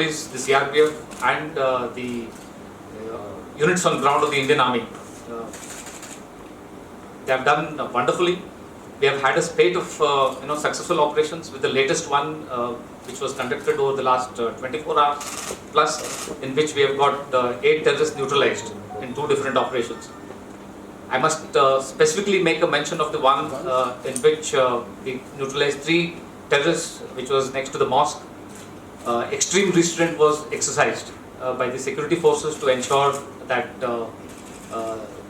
Police, the CRPF, and the units on ground of the Indian Army. They have done wonderfully. We have had a spate of successful operations, with the latest one which was conducted over the last 24 hours plus, in which we have got 8 terrorists neutralized in 2 different operations. I must specifically make a mention of the one in which we neutralized 3 terrorists, which was next to the mosque. Extreme restraint was exercised by the security forces to ensure that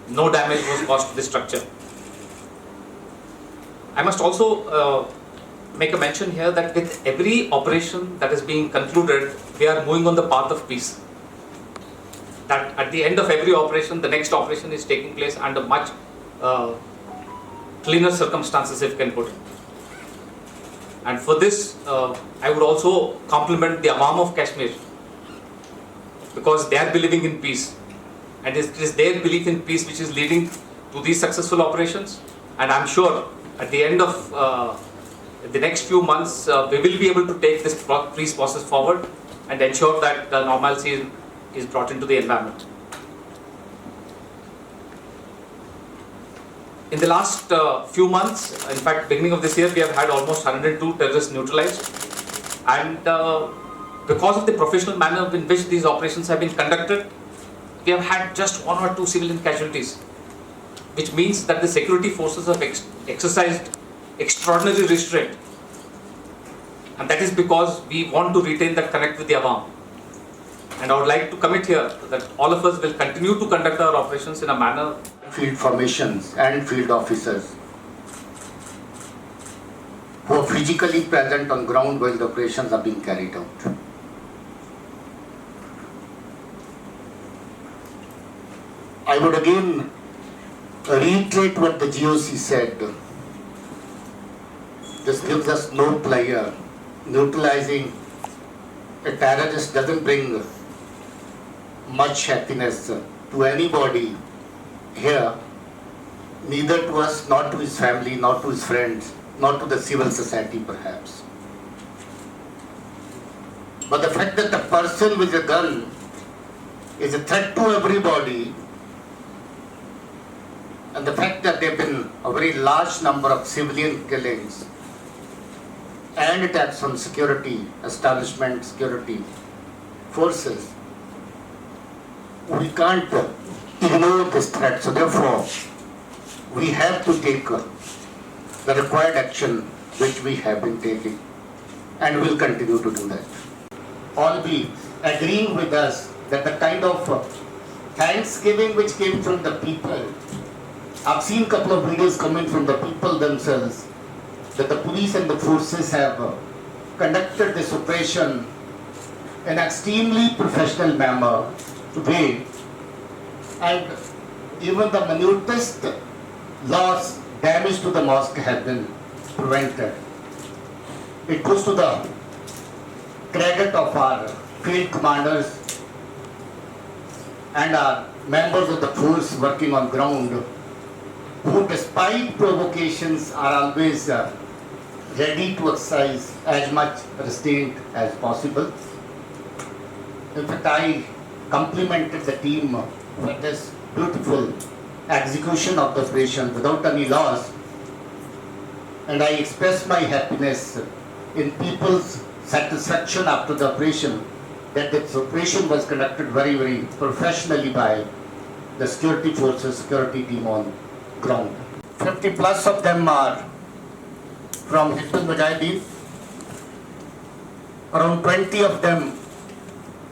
no damage was caused to the structure. I must also make a mention here that with every operation that is being concluded, we are moving on the path of peace. That at the end of every operation, the next operation is taking place under much cleaner circumstances, if you can put it. And for this, I would also compliment the Awam of Kashmir, because they are believing in peace, and it is their belief in peace which is leading to these successful operations. And I'm sure at the end of the next few months, we will be able to take this peace process forward and ensure that normalcy is brought into the environment. In the last few months, in fact, beginning of this year, we have had almost 102 terrorists neutralized. And because of the professional manner in which these operations have been conducted, we have had just 1 or 2 civilian casualties, which means that the security forces have exercised extraordinary restraint. And that is because we want to retain that connect with the Awam. And I would like to commit here that all of us will continue to conduct our operations in a manner. Field formations and field officers who are physically present on ground while the operations are being carried out. I would again reiterate what the GOC said. This gives us no pleasure. Neutralizing a terrorist doesn't bring much happiness to anybody here, neither to us, not to his family, not to his friends, not to the civil society perhaps. But the fact that the person with a gun is a threat to everybody, and the fact that there have been a very large number of civilian killings and attacks on security establishment, security forces, we can't ignore this threat. So therefore, we have to take the required action which we have been taking, and will continue to do that. All be agreeing with us that the kind of thanksgiving which came from the people, I've seen a couple of videos coming from the people themselves, that the police and the forces have conducted this operation in an extremely professional manner way, and even the minutest loss, damage to the mosque have been prevented. It goes to the credit of our field commanders and our members of the force working on ground, who despite provocations are always ready to exercise as much restraint as possible. In fact, I complimented the team for this beautiful execution of the operation without any loss, and I express my happiness in people's satisfaction after the operation, that this operation was conducted very, very professionally by the security forces, security team on ground. 50 plus of them are from Hizbul Mujahideen, around 20 of them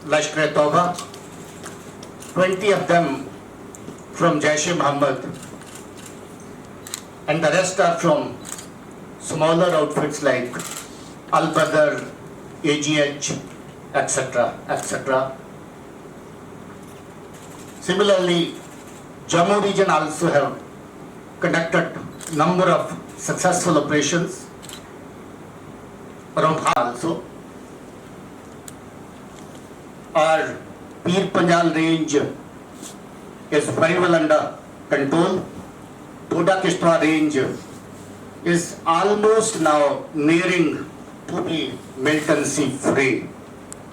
Lashkar-e-Tauba, 20 of them from Jaish-e-Mohammed, and the rest are from smaller outfits like Al-Badr, AGH, etc., etc. Similarly, Jammu region also have conducted number of successful operations around also. Our Pir Panjal range is very well under control. Doda Kishtwar range is almost now nearing to be militancy free,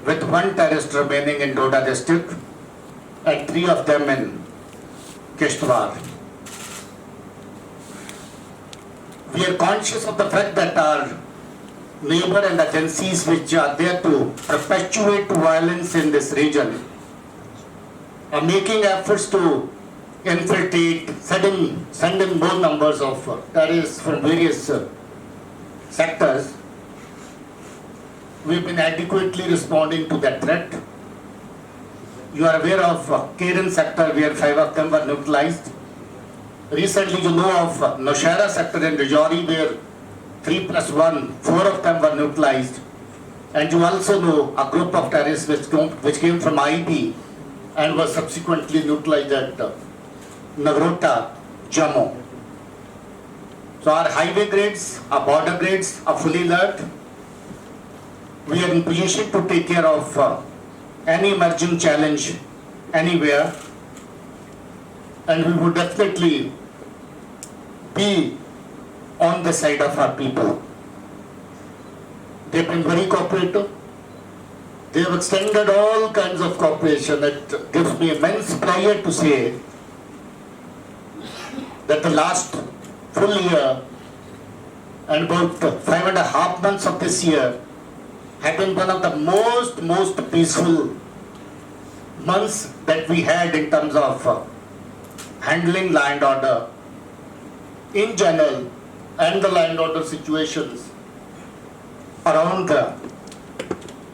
with 1 terrorist remaining in Doda district and 3 of them in Kishtwar. We are conscious of the fact that our neighbor and agencies which are there to perpetuate violence in this region are making efforts to infiltrate, send in more numbers of terrorists from various sectors. We've been adequately responding to that threat. You are aware of Keren sector where 5 of them were neutralized. Recently you know of Naushera sector in Rajouri where 3 + 1, 4 of them were neutralized. And you also know a group of terrorists which came from IB and was subsequently neutralized at Nagrota, Jammu. So our highway grades, our border grades are fully alert. We are in position to take care of any emerging challenge anywhere, and we would definitely be on the side of our people. They've been very cooperative. They have extended all kinds of cooperation. It gives me immense pleasure to say that the last full year and about 5.5 months of this year have been one of the most peaceful months that we had in terms of handling law and order in general and the law and order situations around the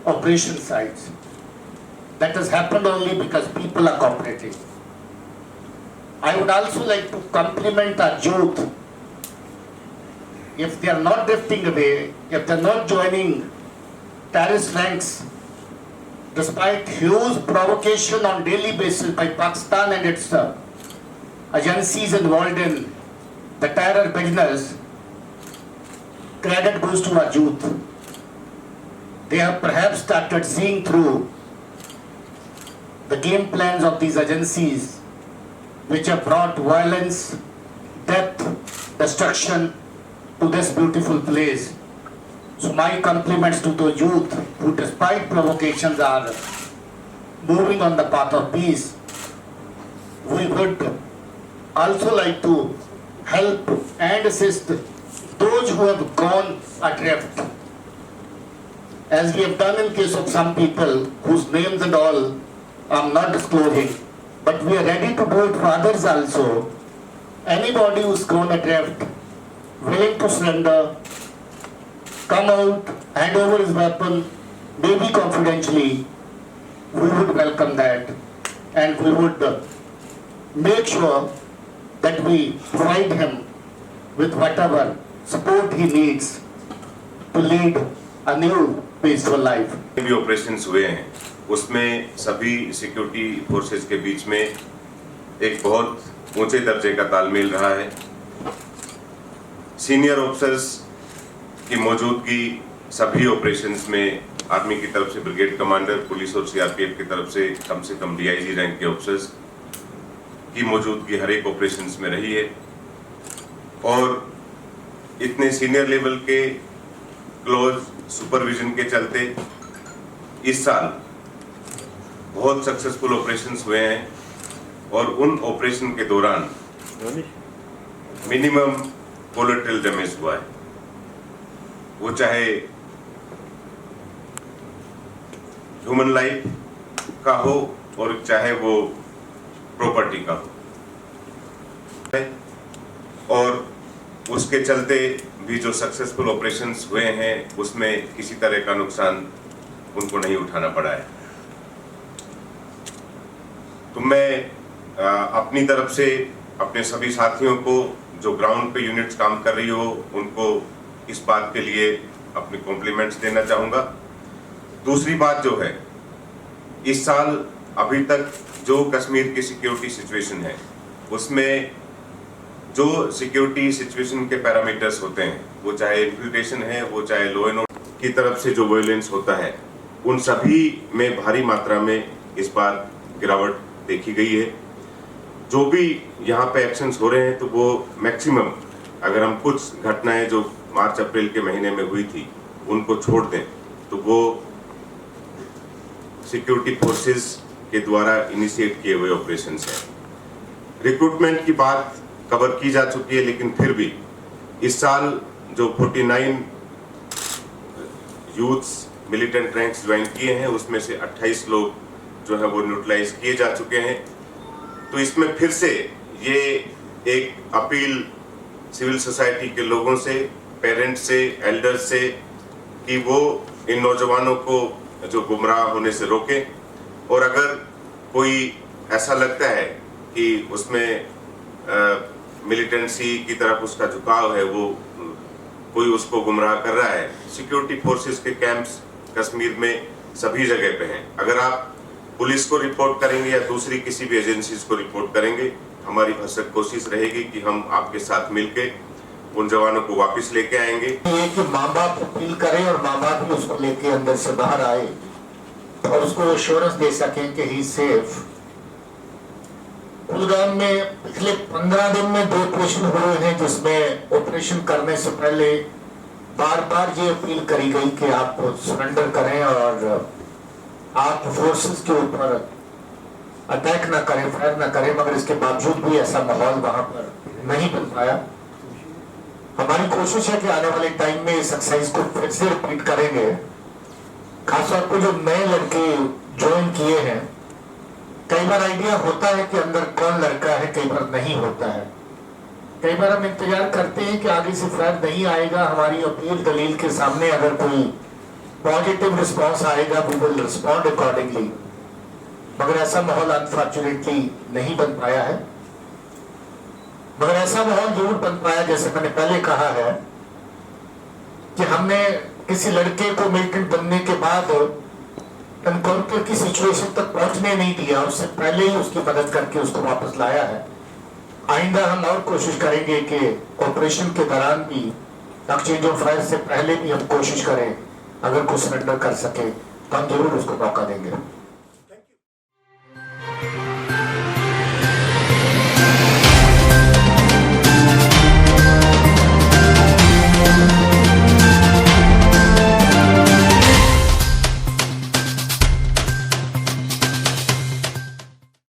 operation sites. That has happened only because people are cooperating. I would also like to compliment our youth. If they are not drifting away, if they are not joining terrorist ranks, despite huge provocation on daily basis by Pakistan and its agencies involved in the terror business, credit goes to our youth. They have perhaps started seeing through the game plans of these agencies which have brought violence, death, destruction to this beautiful place. So my compliments to the youth who despite provocations are moving on the path of peace. We would also like to help and assist those who have gone adrift, as we have done in case of some people whose names and all I'm not disclosing, but we are ready to do it for others also. Anybody who's gone adrift, willing to surrender, come out, hand over his weapon, maybe confidentially, we would welcome that, and we would make sure that we provide him with whatever support he needs to lead a new peaceful life. भी operations हुए हैं उसमें सभी security forces के बीच में एक बहुत ऊंचे दर्जे का तालमेल रहा है। सीनियर ऑफिसर्स की मौजूदगी सभी ऑपरेशंस में आर्मी की तरफ से ब्रिगेड कमांडर, पुलिस और सीआरपीएफ की तरफ से कम डीआईजी रैंक के ऑफिसर्स की मौजूदगी हर एक ऑपरेशंस में रही है और इतने सीनियर लेवल के क्लोज सुपरविजन के चलते इस साल बहुत सक्सेसफुल ऑपरेशंस हुए हैं और उन ऑपरेशन के दौरान मिनिमम कोलेटरल डैमेज हुआ है, वो चाहे ह्यूमन लाइफ का हो और चाहे वो प्रॉपर्टी का हो, और उसके चलते भी जो सक्सेसफुल ऑपरेशंस हुए हैं उसमें किसी तरह का नुकसान उनको नहीं उठाना पड़ा है। तो मैं अपनी तरफ से अपने सभी साथियों को जो ग्राउंड पे यूनिट्स काम कर रही हो उनको इस बात के लिए अपने कॉम्प्लीमेंट्स देना चाहूँगा। दूसरी बात जो है, इस साल अभी तक जो कश्मीर की सिक्योरिटी सिचुएशन है उसमें जो सिक्योरिटी सिचुएशन के पैरामीटर्स होते हैं, वो चाहे इन्फिल्ट्रेशन है, वो चाहे लॉ एंड ऑर्डर की तरफ से जो वायलेंस होता है, उन सभी में भारी मात्रा में इस बार गिरावट देखी गई है। जो भी यहाँ पे एक्शंस हो रहे हैं तो वो मैक्सिमम, अगर हम कुछ घटनाएं जो मार्च अप्रैल के महीने में हुई थी उनको छोड़ दें तो वो सिक्योरिटी फोर्सेस के द्वारा इनिशिएट किए हुए ऑपरेशंस हैं। रिक्रूटमेंट की बात कवर की जा चुकी है, लेकिन फिर भी इस साल जो 49 यूथ्स मिलिटेंट रैंक्स ज्वाइन किए हैं, उसमें से 28 लोग जो है वो न्यूट्रलाइज किए जा चुके हैं। तो इसमें फिर से ये एक अपील सिविल सोसाइटी के लोगों से, पेरेंट्स से, एल्डर्स से कि वो इन नौजवानों को जो गुमराह होने से रोकें। और अगर कोई ऐसा लगता है कि उसमें मिलिटेंसी की तरफ उसका झुकाव है, वो कोई उसको गुमराह कर रहा है, सिक्योरिटी फोर्सेस के कैंप्स कश्मीर में सभी जगह पे हैं। अगर आप पुलिस को रिपोर्ट करेंगे या दूसरी किसी भी एजेंसीज को रिपोर्ट करेंगे, हमारी भरसक कोशिश रहेगी कि हम आपके साथ मिलके उन जवानों को वापस लेके आएंगे। ये कि माँ बाप अपील करें और माँ बाप भी उसको लेके अंदर से बाहर आए और उसको एश्योरेंस दे सकें कि ही सेफ। कुलगाम में पिछले 15 दिन में 2 ऑपरेशन हुए हैं, जिसमें ऑपरेशन करने से पहले बार बार ये अपील करी गई कि आप सरेंडर करें और आप फोर्सेस के ऊपर अटैक ना करें, फायर ना करें, मगर इसके बावजूद भी ऐसा माहौल वहां पर नहीं बन पाया। हमारी कोशिश है कि आने वाले टाइम में इस एक्सरसाइज को फिर से रिपीट करेंगे। खासतौर पर जो नए लड़के ज्वाइन किए हैं, कई बार आइडिया होता है कि अंदर कौन लड़का है, कई बार नहीं होता है। कई बार हम इंतजार करते हैं कि आगे से फायर नहीं आएगा, हमारी अपील दलील के सामने अगर कोई पॉजिटिव रिस्पांस आएगा, वी विल रिस्पॉन्ड अकॉर्डिंगली। मगर ऐसा माहौल अनफॉर्चुनेटली नहीं बन पाया है। मगर ऐसा माहौल जरूर बन पाया, जैसे मैंने पहले कहा है, कि हमने किसी लड़के को मिलिटेंट बनने के बाद एनकाउंटर की सिचुएशन तक पहुंचने नहीं दिया, उससे पहले ही उसकी मदद करके उसको वापस लाया है। आइंदा हम और कोशिश करेंगे कि ऑपरेशन के दौरान भी, एक्सचेंज ऑफ फायर से पहले भी हम कोशिश करें, अगर कोई सरेंडर कर सके तो हम जरूर उसको मौका देंगे।